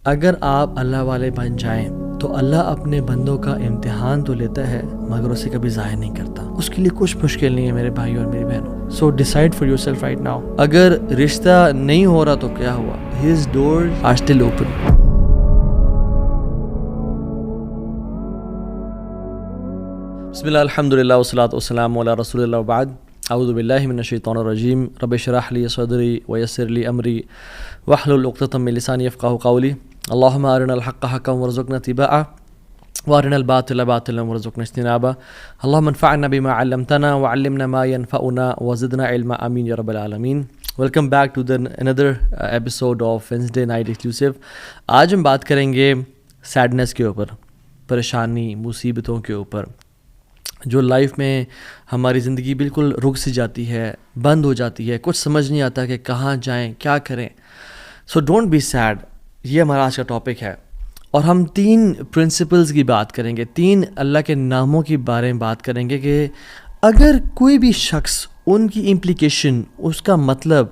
اگر آپ اللہ والے بن جائیں تو اللہ اپنے بندوں کا امتحان تو لیتا ہے مگر اسے کبھی ضائع نہیں کرتا. اس کے لیے کچھ مشکل نہیں ہے میرے بھائی اور میری بہنوں. So decide for yourself right now. اگر رشتہ نہیں ہو رہا تو کیا ہوا؟ His doors are still open. بسم اللہ الحمد للہ والصلاۃ والسلام علی رسول اللہ وبعد. اعوذ باللہ من الشیطان الرجیم. رب اشرح لی صدری ویسر لی امری واحلل عقدۃ من لسانی یفقہوا قولی. اللہم ارنا الحق حقا وارزقنا اتباعہ وارنا الباطل باطلا وارزقنا اجتنابہ. اللہم انفعنا بما علمتنا وعلمنا ما ينفعنا وزدنا علما آمین یا رب العالمین. Welcome back to another episode of Wednesday Night Exclusive. آج ہم بات کریں گے سیڈنس کے اوپر، پریشانی، مصیبتوں کے اوپر، جو لائف میں ہماری زندگی بالکل رک سی جاتی ہے، بند ہو جاتی ہے، کچھ سمجھ نہیں آتا کہ کہاں جائیں، کیا کریں. سو ڈونٹ بی سیڈ، یہ ہمارا آج کا ٹاپک ہے. اور ہم 3 پرنسپلز کی بات کریں گے، 3 اللہ کے ناموں کے بارے میں بات کریں گے کہ اگر کوئی بھی شخص ان کی امپلیکیشن، اس کا مطلب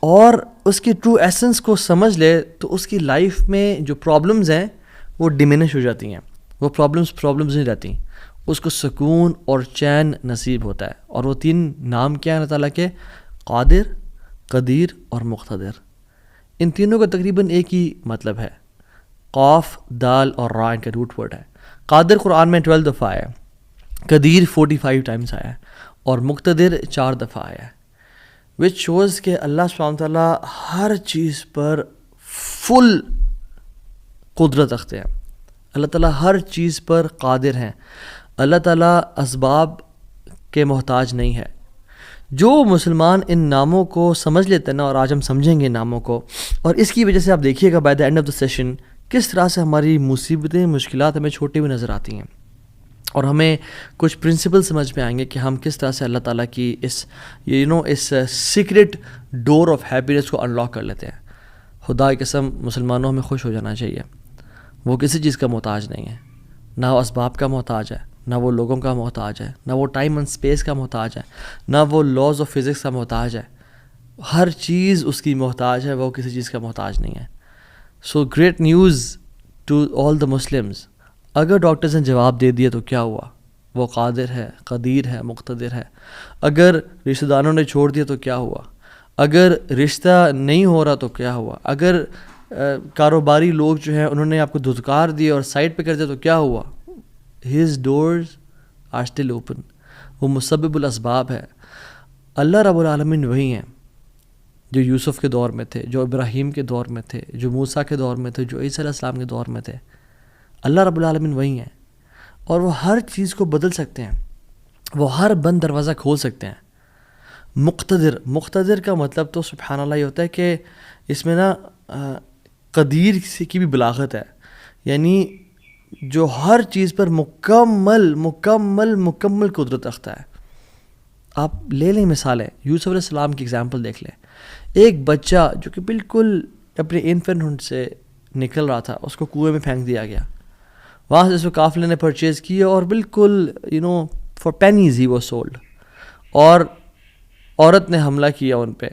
اور اس کی ٹرو ایسنس کو سمجھ لے تو اس کی لائف میں جو پرابلمز ہیں وہ ڈیمینش ہو جاتی ہیں. وہ پرابلمز نہیں رہتی، اس کو سکون اور چین نصیب ہوتا ہے. اور وہ 3 نام کیا ہیں اللہ تعالیٰ کے؟ قادر، قدیر اور مقتدر. ان تینوں کا تقریباً ایک ہی مطلب ہے. قاف، دال اور را ان کا روٹ ورڈ ہے. قادر قرآن میں 12 دفعہ آیا ہے، قدیر 45 ٹائمز آیا ہے اور مقتدر 4 دفعہ آیا ہے. وچ شوز کہ اللہ سبحانہ تعالیٰ ہر چیز پر فل قدرت رکھتے ہیں. اللہ تعالیٰ ہر چیز پر قادر ہیں. اللہ تعالیٰ اسباب کے محتاج نہیں ہے. جو مسلمان ان ناموں کو سمجھ لیتے ہیں نا، اور آج ہم سمجھیں گے ناموں کو، اور اس کی وجہ سے آپ دیکھیے گا by the end of the session کس طرح سے ہماری مصیبتیں، مشکلات ہمیں چھوٹی ہوئی نظر آتی ہیں، اور ہمیں کچھ پرنسپل سمجھ میں آئیں گے کہ ہم کس طرح سے اللہ تعالیٰ کی اس سیکرٹ ڈور آف ہیپینس کو انلاک کر لیتے ہیں. خدا کی قسم مسلمانوں ہمیں خوش ہو جانا چاہیے. وہ کسی چیز کا محتاج نہیں ہے، نہ وہ اسباب کا محتاج ہے، نہ وہ لوگوں کا محتاج ہے، نہ وہ ٹائم اینڈ اسپیس کا محتاج ہے، نہ وہ لاز آف فزکس کا محتاج ہے. ہر چیز اس کی محتاج ہے، وہ کسی چیز کا محتاج نہیں ہے. So great news to all the Muslims. اگر ڈاکٹرز نے جواب دے دیا تو کیا ہوا؟ وہ قادر ہے، قدیر ہے، مقتدر ہے. اگر رشتہ داروں نے چھوڑ دیا تو کیا ہوا؟ اگر رشتہ نہیں ہو رہا تو کیا ہوا؟ اگر کاروباری لوگ جو ہیں انہوں نے آپ کو دھتکار دیا اور سائڈ پہ کر دیا تو کیا ہوا؟ His doors are still open. وہ مسبب الاسباب ہے. اللہ رب العالمین وہی ہیں جو یوسف کے دور میں تھے، جو ابراہیم کے دور میں تھے، جو موسیٰ کے دور میں تھے، جو عیسیٰ علیہ السلام کے دور میں تھے. اللہ رب العالمین وہی ہیں، اور وہ ہر چیز کو بدل سکتے ہیں. وہ ہر بند دروازہ کھول سکتے ہیں. مقتدر کا مطلب تو سبحان اللہ یہ ہوتا ہے کہ اس میں نا قدیر کی بھی بلاغت ہے، یعنی جو ہر چیز پر مکمل قدرت رکھتا ہے. آپ لے لیں مثالیں، یوسف علیہ السلام کی اگزامپل دیکھ لیں. ایک بچہ جو کہ بالکل اپنے انفینٹ سے نکل رہا تھا، اس کو کنویں میں پھینک دیا گیا. وہاں سے اس کو قافلے نے پرچیز کیا اور بالکل for pennies he was sold. اور عورت نے حملہ کیا ان پہ،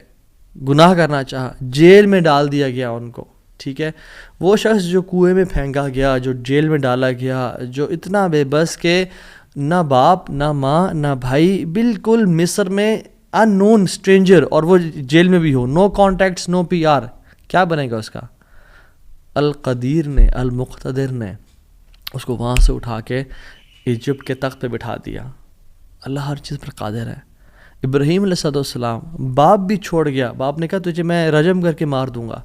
گناہ کرنا چاہا، جیل میں ڈال دیا گیا ان کو. ٹھیک ہے، وہ شخص جو کنویں میں پھینکا گیا، جو جیل میں ڈالا گیا، جو اتنا بے بس کہ نہ باپ نہ ماں نہ بھائی، بالکل مصر میں ان نون اسٹرینجر، اور وہ جیل میں بھی ہو، نو کانٹیکٹس، نو پی آر، کیا بنے گا اس کا؟ القدیر نے، المقتدر نے اس کو وہاں سے اٹھا کے ایجپٹ کے تخت پہ بٹھا دیا. اللہ ہر چیز پر قادر ہے. ابراہیم علیہ السلام، باپ بھی چھوڑ گیا، باپ نے کہا تجھے میں رجم کر کے مار دوں گا.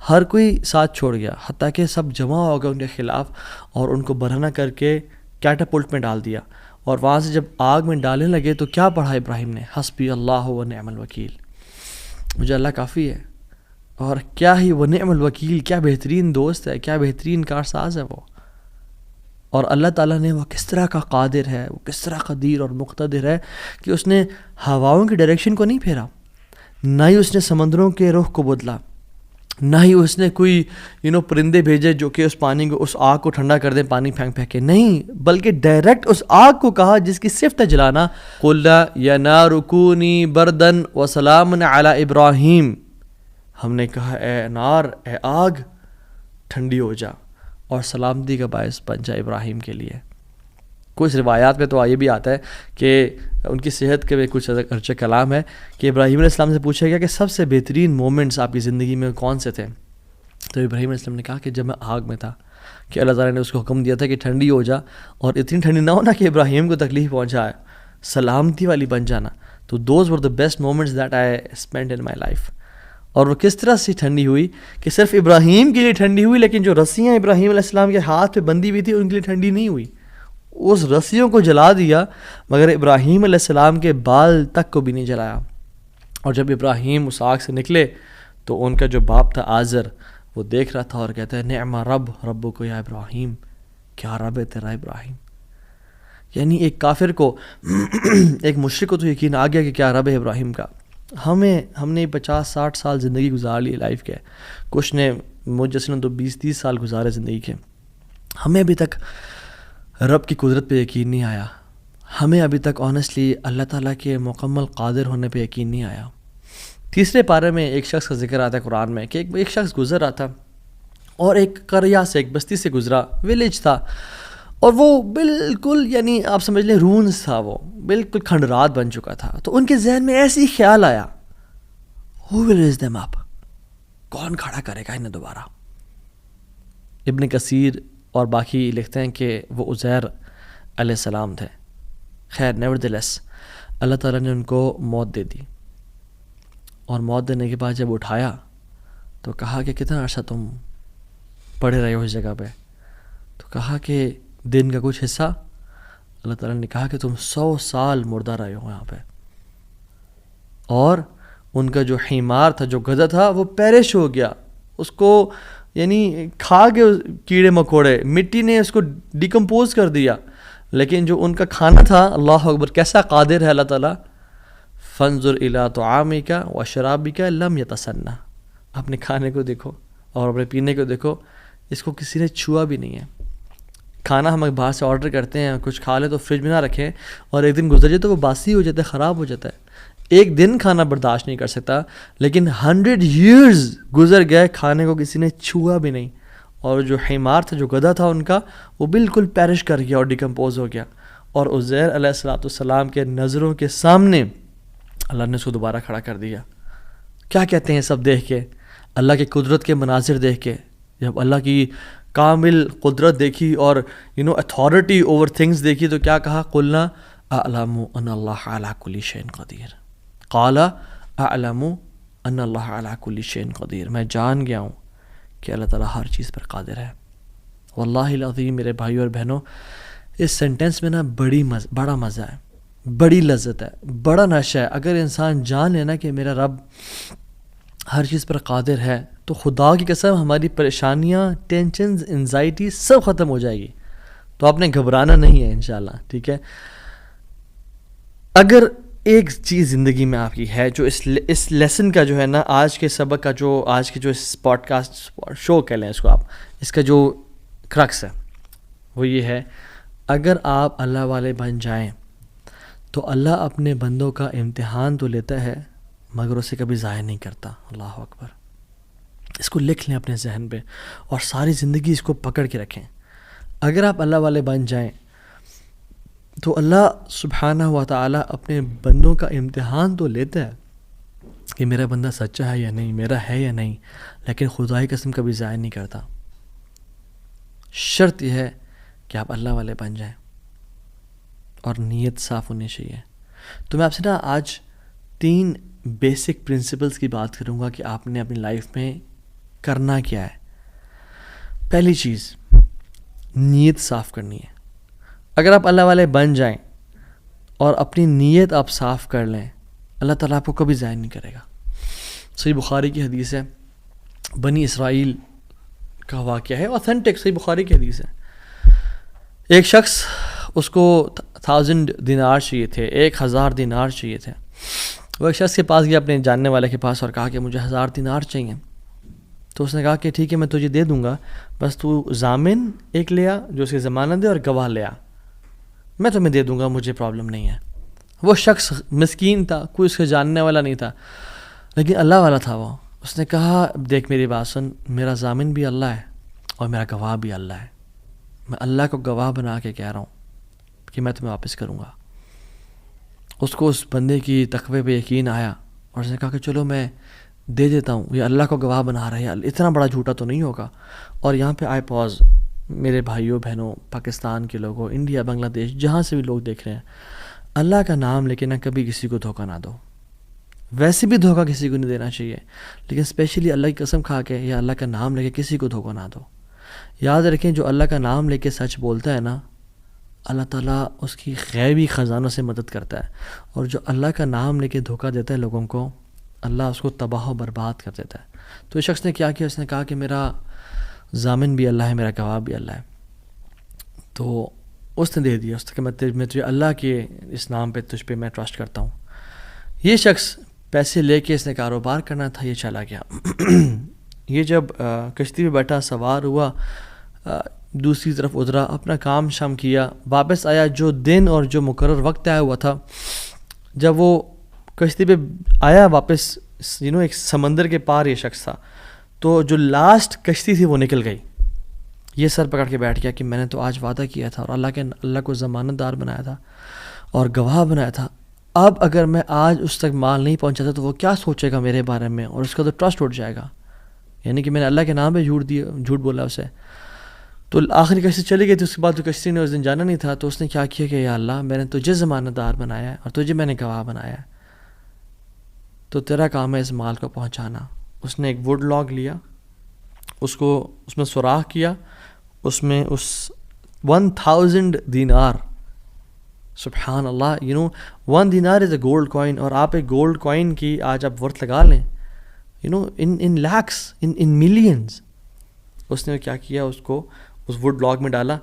ہر کوئی ساتھ چھوڑ گیا، حتیٰ کہ سب جمع ہو گئے ان کے خلاف، اور ان کو برہنہ کر کے کیٹاپلٹ میں ڈال دیا. اور وہاں سے جب آگ میں ڈالنے لگے تو کیا پڑھا ابراہیم نے؟ حسبی اللہ و نعم الوکیل. مجھے اللہ کافی ہے. اور کیا ہی وہ نعم الوکیل، کیا بہترین دوست ہے، کیا بہترین کارساز ہے وہ. اور اللہ تعالیٰ نے وہ کس طرح کا قادر ہے، وہ کس طرح قدیر اور مقتدر ہے کہ اس نے ہواؤں کی ڈائریکشن کو نہیں پھیرا، نہ ہی اس نے سمندروں کے رخ کو بدلا، نہ ہی اس نے کوئی پرندے بھیجے جو کہ اس پانی کو، اس آگ کو ٹھنڈا کر دیں پانی پھینک پھینک کے. نہیں، بلکہ ڈائریکٹ اس آگ کو کہا جس کی صفت ہے جلانا، قُلْ يَا نَارُ كُونِي بَرْدًا وَسَلَامًا عَلَىٰ إِبْرَاهِيمَ. ہم نے کہا اے نار، اے آگ، ٹھنڈی ہو جا اور سلامتی کا باعث بن جا ابراہیم کے لیے. کچھ روایات میں تو یہ بھی آتا ہے کہ ان کی صحت کے بھی کچھ ارچہ کلام ہے کہ ابراہیم علیہ السلام سے پوچھا گیا کہ سب سے بہترین مومنٹس آپ کی زندگی میں کون سے تھے؟ تو ابراہیم علیہ السلام نے کہا کہ جب میں آگ میں تھا کہ اللہ تعالیٰ نے اس کو حکم دیا تھا کہ ٹھنڈی ہو جا، اور اتنی ٹھنڈی نہ ہونا کہ ابراہیم کو تکلیف پہنچائے، سلامتی والی بن جانا. تو those were the best moments that I spend in my life. اور وہ کس طرح سے ٹھنڈی ہوئی کہ صرف ابراہیم کے لیے ٹھنڈی ہوئی، لیکن جو رسیاں ابراہیم علیہ السلام کے ہاتھ پہ بندھی ہوئی تھی ان کے لیے ٹھنڈی نہیں ہوئی. اس رسیوں کو جلا دیا مگر ابراہیم علیہ السلام کے بال تک کو بھی نہیں جلایا. اور جب ابراہیم اس آگ سے نکلے تو ان کا جو باپ تھا آزر وہ دیکھ رہا تھا اور کہتا ہے نعم رب کو یا ابراہیم، کیا رب ہے تیرا ابراہیم. یعنی ایک کافر کو ایک مشرک کو تو یقین آ گیا کہ کیا رب ہے ابراہیم کا. ہم نے 50-60 سال زندگی گزار لی لائف کے، کچھ نے مجھ جیسے نے تو 20-30 سال گزارے زندگی کے. ہمیں ابھی تک رب کی قدرت پہ یقین نہیں آیا. ہمیں ابھی تک آنیسٹلی اللہ تعالیٰ کے مکمل قادر ہونے پہ یقین نہیں آیا. تیسرے پارے میں ایک شخص کا ذکر آتا ہے قرآن میں کہ ایک شخص گزر رہا تھا اور ایک قریہ سے، ایک بستی سے گزرا، ولیج تھا، اور وہ بالکل یعنی آپ سمجھ لیں رونز تھا، وہ بالکل کھنڈرات بن چکا تھا. تو ان کے ذہن میں ایسے ہی خیال آیا who will raise them up، کون کھڑا کرے گا انہیں دوبارہ. ابن کثیر اور باقی لکھتے ہیں کہ وہ عزیر علیہ السلام تھے. خیر نیورتھلیس اللہ تعالیٰ نے ان کو موت دے دی، اور موت دینے کے بعد جب اٹھایا تو کہا کہ کتنا عرصہ تم پڑے رہے ہو اس جگہ پہ؟ تو کہا کہ دن کا کچھ حصہ. اللہ تعالیٰ نے کہا کہ تم 100 سال مردہ رہے ہو یہاں پہ. اور ان کا جو حمار تھا، جو گدھا تھا، وہ پیرش ہو گیا. اس کو یعنی کھا کے کیڑے مکوڑے، مٹی نے اس کو ڈیکمپوز کر دیا. لیکن جو ان کا کھانا تھا، اللہ اکبر کیسا قادر ہے اللہ تعالیٰ. فانظر الی طعامک وشرابک لم یتسنہ، اپنے کھانے کو دیکھو اور اپنے پینے کو دیکھو، اس کو کسی نے چھوا بھی نہیں ہے. کھانا ہم باہر سے آرڈر کرتے ہیں، کچھ کھا لیں تو فریج میں نہ رکھیں، اور ایک دن گزر جائے تو وہ باسی ہو جاتا ہے، خراب ہو جاتا ہے. ایک دن کھانا برداشت نہیں کر سکتا، لیکن 100 years گزر گئے، کھانے کو کسی نے چھوا بھی نہیں. اور جو حمار تھا، جو گدھا تھا ان کا، وہ بالکل پیرش کر گیا اور ڈیکمپوز ہو گیا. اور عزیر علیہ السلام کے نظروں کے سامنے اللہ نے اس کو دوبارہ کھڑا کر دیا. کیا کہتے ہیں سب دیکھ کے، اللہ کی قدرت کے مناظر دیکھ کے، جب اللہ کی کامل قدرت دیکھی اور اتھارٹی اوور تھنگس دیکھی تو کیا کہا؟ قلنا اعلم ان اللہ علی کل شیء قدیر. قال اعلم ان اللہ علی کل شیء قدیر، میں جان گیا ہوں کہ اللہ تعالیٰ ہر چیز پر قادر ہے. واللہ العظیم میرے بھائیو اور بہنوں، اس سینٹنس میں نا بڑا مزہ ہے، بڑی لذت ہے، بڑا نشہ ہے. اگر انسان جان لینا کہ میرا رب ہر چیز پر قادر ہے تو خدا کی قسم ہماری پریشانیاں، ٹینشنز، انزائٹی سب ختم ہو جائے گی. تو آپ نے گھبرانا نہیں ہے انشاءاللہ، ٹھیک ہے. اگر ایک چیز زندگی میں آپ کی ہے جو اس لیسن کا جو ہے نا، آج کے سبق کا جو آج کے جو اس پوڈ کاسٹ شو کہہ لیں اس کو آپ، اس کا جو کرکس ہے وہ یہ ہے، اگر آپ اللہ والے بن جائیں تو اللہ اپنے بندوں کا امتحان تو لیتا ہے مگر اسے کبھی ضائع نہیں کرتا. اللہ اکبر. اس کو لکھ لیں اپنے ذہن پہ اور ساری زندگی اس کو پکڑ کے رکھیں. اگر آپ اللہ والے بن جائیں تو اللہ سبحانہ و تعالیٰ اپنے بندوں کا امتحان تو لیتا ہے کہ میرا بندہ سچا ہے یا نہیں، میرا ہے یا نہیں، لیکن خدائی قسم کبھی ضائع نہیں کرتا. شرط یہ ہے کہ آپ اللہ والے بن جائیں اور نیت صاف ہونی چاہیے. تو میں آپ سے نا آج 3 بیسک پرنسپلز کی بات کروں گا کہ آپ نے اپنی لائف میں کرنا کیا ہے. پہلی چیز، نیت صاف کرنی ہے. اگر آپ اللہ والے بن جائیں اور اپنی نیت آپ صاف کر لیں، اللہ تعالیٰ آپ کو کبھی ضائع نہیں کرے گا. صحیح بخاری کی حدیث ہے، بنی اسرائیل کا واقعہ ہے، اوتھینٹک صحیح بخاری کی حدیث ہے. ایک شخص، اس کو 1000 دینار چاہیے تھے، 1000 دینار چاہیے تھے. وہ ایک شخص کے پاس گیا، اپنے جاننے والے کے پاس، اور کہا کہ مجھے 1000 دینار چاہیے. تو اس نے کہا کہ ٹھیک ہے میں تجھے دے دوں گا، بس تو ضامن ایک لے آ جو اس کی ضمانت دے، اور گواہ لے آ، میں تمہیں دے دوں گا، مجھے پرابلم نہیں ہے. وہ شخص مسکین تھا، کوئی اس کے جاننے والا نہیں تھا، لیکن اللہ والا تھا وہ. اس نے کہا دیکھ میری بات سن، میرا ضامن بھی اللہ ہے اور میرا گواہ بھی اللہ ہے. میں اللہ کو گواہ بنا کے کہہ رہا ہوں کہ میں تمہیں واپس کروں گا. اس کو اس بندے کی تقوی پہ یقین آیا اور اس نے کہا کہ چلو میں دے دیتا ہوں, یہ اللہ کو گواہ بنا رہا ہے, اتنا بڑا جھوٹا تو نہیں ہوگا. اور یہاں پہ آئے پاز, میرے بھائیوں بہنوں, پاکستان کے لوگوں, انڈیا, بنگلہ دیش, جہاں سے بھی لوگ دیکھ رہے ہیں, اللہ کا نام لے کے نہ کبھی کسی کو دھوکہ نہ دو. ویسے بھی دھوکہ کسی کو نہیں دینا چاہیے, لیکن اسپیشلی اللہ کی قسم کھا کے یا اللہ کا نام لے کے کسی کو دھوکہ نہ دو. یاد رکھیں جو اللہ کا نام لے کے سچ بولتا ہے نا, اللہ تعالیٰ اس کی غیبی خزانوں سے مدد کرتا ہے, اور جو اللہ کا نام لے کے دھوکہ دیتا ہے لوگوں کو, اللہ اس کو تباہ و برباد کر دیتا ہے. تو اس شخص نے کیا کیا, اس نے کہا کہ میرا ضامن بھی اللہ ہے, میرا گواہ بھی اللہ ہے. تو اس نے دے دیا, اس نے کہ میں تجھے اللہ کے اس نام پہ تجھ پہ میں ٹرسٹ کرتا ہوں. یہ شخص پیسے لے کے اس نے کاروبار کرنا تھا, یہ چلا گیا. یہ جب کشتی پہ بیٹھا, سوار ہوا, دوسری طرف اترا, اپنا کام شام کیا, واپس آیا. جو دن اور جو مقرر وقت آیا ہوا تھا, جب وہ کشتی پہ آیا واپس, ایک سمندر کے پار یہ شخص تھا, تو جو لاسٹ کشتی تھی وہ نکل گئی. یہ سر پکڑ کے بیٹھ گیا کہ میں نے تو آج وعدہ کیا تھا اور اللہ کو ضمانت دار بنایا تھا اور گواہ بنایا تھا. اب اگر میں آج اس تک مال نہیں پہنچاتا تو وہ کیا سوچے گا میرے بارے میں, اور اس کا تو ٹرسٹ اٹھ جائے گا, یعنی کہ میں نے اللہ کے نام پہ جھوٹ بولا اسے. تو آخری کشتی چلی گئی تھی. اس کے بعد تو کشتی نے اس دن جانا نہیں تھا, تو اس نے کیا کیا کہ یا اللہ میں نے تجھے ضمانت دار بنایا ہے اور تجھے میں نے گواہ بنایا ہے, تو تیرا کام ہے اس مال کو پہنچانا. اس نے ایک ووڈ لاگ لیا, اس میں سوراخ کیا, اس میں اس 1000 دینار, سبحان اللہ, 1 دینار از اے گولڈ کوائن, اور آپ ایک گولڈ کوائن کی آج آپ ورتھ لگا لیں, ان لیکس, ان ملینز. اس نے کیا کیا, اس کو اس ووڈ لاگ میں ڈالا,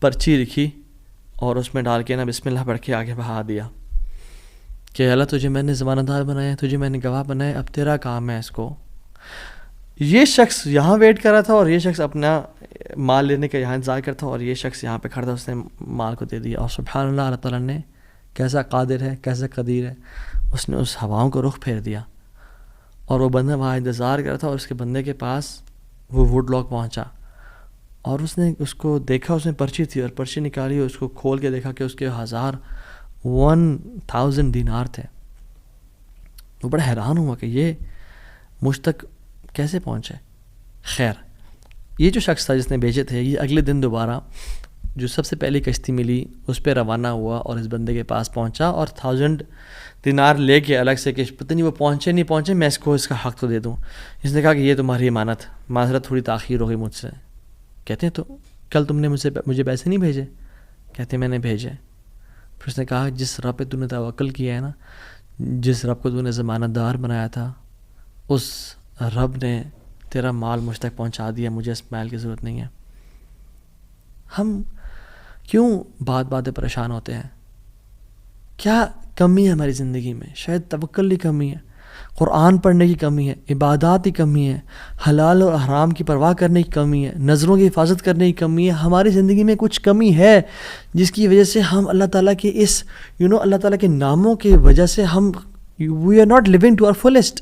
پرچی لکھی اور اس میں ڈال کے نا بسم اللہ پڑھ کے آگے بہا دیا کہ اللہ تجھے میں نے ضمانت دار بنایا, تجھے میں نے گواہ بنایا, اب تیرا کام ہے اس کو. یہ شخص یہاں ویٹ کر رہا تھا اور یہ شخص اپنا مال لینے کا یہاں انتظار کرتا, اور یہ شخص یہاں پہ کھڑا تھا, اس نے مال کو دے دیا. اور سبحان اللہ, اللہ تعالیٰ نے کیسا قادر ہے, کیسا قدیر ہے, اس نے اس ہواؤں کو رخ پھیر دیا, اور وہ بندہ وہاں انتظار کر رہا تھا, اور اس کے بندے کے پاس وہ ووڈ لاگ پہنچا, اور اس نے اس کو دیکھا, اس میں پرچی تھی, اور پرچی نکالی, اور اس کو کھول کے دیکھا کہ اس کے 1000 دینار تھے. وہ بڑا حیران ہوا کہ یہ مجھ تک کیسے پہنچے. خیر, یہ جو شخص تھا جس نے بھیجے تھے, یہ اگلے دن دوبارہ جو سب سے پہلی کشتی ملی اس پہ روانہ ہوا اور اس بندے کے پاس پہنچا, اور 1000 دینار لے کے الگ سے کہ پتہ نہیں وہ پہنچے نہیں پہنچے, میں اس کو اس کا حق تو دے دوں. اس نے کہا کہ یہ تمہاری امانت, معذرت تھوڑی تاخیر ہو گئی مجھ سے. کہتے ہیں تو کل تم نے مجھے پیسے نہیں بھیجے؟ کہتے ہیں میں نے بھیجے. پھر اس نے کہا جس رب پہ تو نے توکل کیا ہے نا, جس رب کو تو نے ضمانت دار بنایا تھا, اس رب نے تیرا مال مجھ تک پہنچا دیا, مجھے اس مال کی ضرورت نہیں ہے. ہم کیوں بات پریشان ہوتے ہیں؟ کیا کمی ہے ہماری زندگی میں؟ شاید توکل کی کمی ہے, قرآن پڑھنے کی کمی ہے, عبادات کی کمی ہے, حلال اور حرام کی پرواہ کرنے کی کمی ہے, نظروں کی حفاظت کرنے کی کمی ہے. ہماری زندگی میں کچھ کمی ہے جس کی وجہ سے ہم اللہ تعالیٰ کے اس اللہ تعالیٰ کے ناموں کی وجہ سے ہم we are not living to our fullest.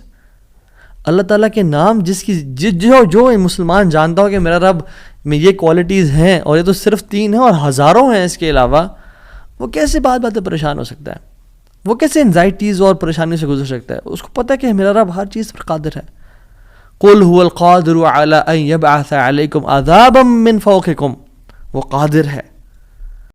اللہ تعالیٰ کے نام جس کی جو مسلمان جانتا ہو کہ میرا رب میں یہ کوالٹیز ہیں, اور یہ تو صرف 3 ہیں اور ہزاروں ہیں اس کے علاوہ, وہ کیسے بات پریشان ہو سکتا ہے؟ وہ کیسے انزائٹیز اور پریشانی سے گزر سکتا ہے؟ اس کو پتہ ہے کہ میرا رب ہر چیز پر قادر ہے. قُلْ هُوَ الْقَادِرُ عَلَىٰ أَن يَبْعَثَ عَلَيْكُمْ عَذَابًا مِّن فَوْقِكُمْ, وہ قادر ہے